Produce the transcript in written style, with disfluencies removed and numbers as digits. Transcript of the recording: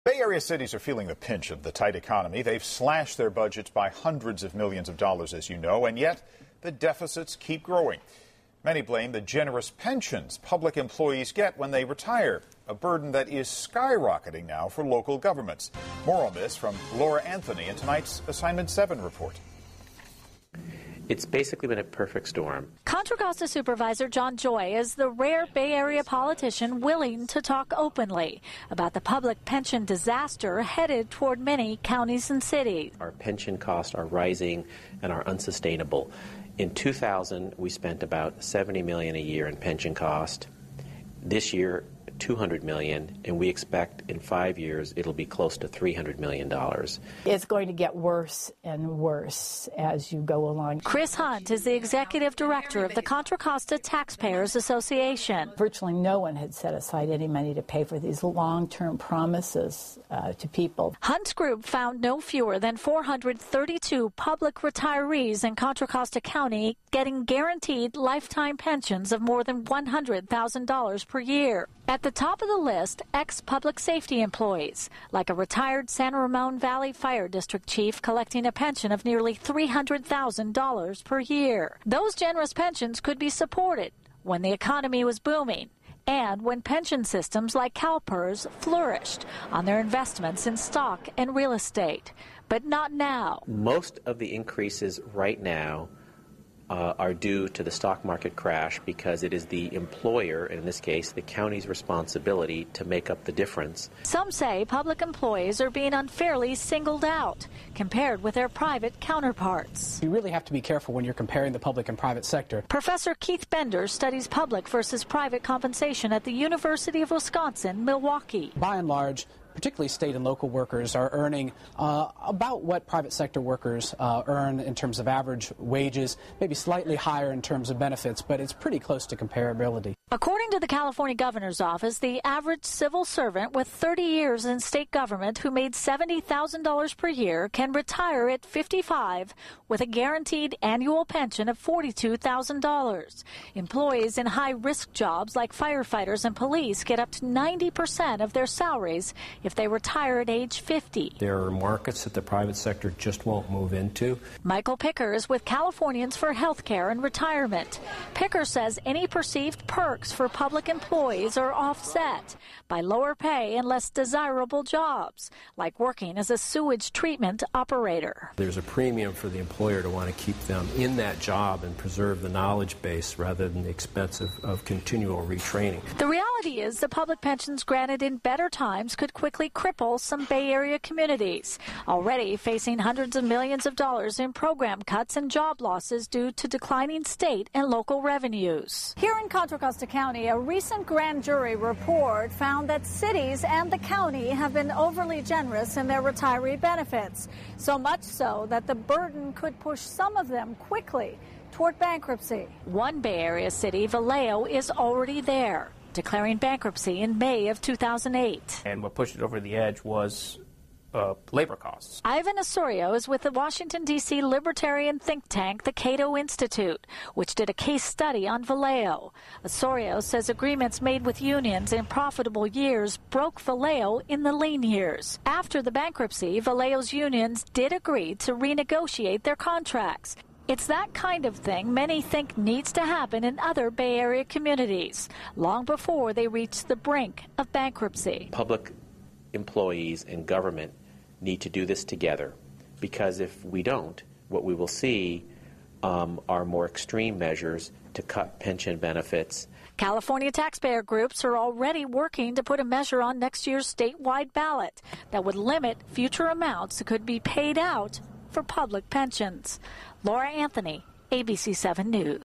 Bay Area cities are feeling the pinch of the tight economy. They've slashed their budgets by hundreds of millions of dollars, as you know, and yet the deficits keep growing. Many blame the generous pensions public employees get when they retire, a burden that is skyrocketing now for local governments. More on this from Laura Anthony in tonight's Assignment 7 report. It's basically been a perfect storm. Contra Costa Supervisor John Joy is the rare Bay Area politician willing to talk openly about the public pension disaster headed toward many counties and cities. Our pension costs are rising and are unsustainable. In 2000, we spent about $70 million a year in pension cost. This year, $200 million, and we expect in 5 years it'll be close to $300 million. It's going to get worse and worse as you go along. Chris Hunt is the executive director of the Contra Costa Taxpayers Association. Virtually no one had set aside any money to pay for these long-term promises to people. Hunt's group found no fewer than 432 public retirees in Contra Costa County getting guaranteed lifetime pensions of more than $100,000 per year. At the top of the list, ex-public safety employees, like a retired San Ramon Valley Fire District chief collecting a pension of nearly $300,000 per year. Those generous pensions could be supported when the economy was booming and when pension systems like CalPERS flourished on their investments in stock and real estate. But not now. Most of the increases right now are due to the stock market crash because it is the employer, in this case the county's responsibility, to make up the difference. Some say public employees are being unfairly singled out compared with their private counterparts. You really have to be careful when you're comparing the public and private sector. Professor Keith Bender studies public versus private compensation at the University of Wisconsin, Milwaukee. By and large, particularly state and local workers are earning about what private sector workers earn in terms of average wages, maybe slightly higher in terms of benefits, but it's pretty close to comparability. According to the California Governor's Office, the average civil servant with 30 years in state government who made $70,000 per year can retire at 55 with a guaranteed annual pension of $42,000. Employees in high-risk jobs like firefighters and police get up to 90% of their salaries if they retire at age 50. There are markets that the private sector just won't move into. Michael Picker is with Californians for Health Care and Retirement. Picker says any perceived perks for public employees are offset by lower pay and less desirable jobs, like working as a sewage treatment operator. There's a premium for the employer to want to keep them in that job and preserve the knowledge base rather than the expense of continual retraining. The reality is the public pensions granted in better times could quickly cripple some Bay Area communities, already facing hundreds of millions of dollars in program cuts and job losses due to declining state and local revenues. Here in Contra Costa County, a recent grand jury report found that cities and the county have been overly generous in their retiree benefits, so much so that the burden could push some of them quickly toward bankruptcy. One Bay Area city, Vallejo, is already there, declaring bankruptcy in May of 2008. And what pushed it over the edge was labor costs. Ivan Osorio is with the Washington, D.C. libertarian think tank, the Cato Institute, which did a case study on Vallejo. Osorio says agreements made with unions in profitable years broke Vallejo in the lean years. After the bankruptcy, Vallejo's unions did agree to renegotiate their contracts. It's that kind of thing many think needs to happen in other Bay Area communities, long before they reach the brink of bankruptcy. Public employees and government need to do this together, because if we don't, what we will see are more extreme measures to cut pension benefits. California taxpayer groups are already working to put a measure on next year's statewide ballot that would limit future amounts that could be paid out for public pensions. Laura Anthony, ABC 7 News.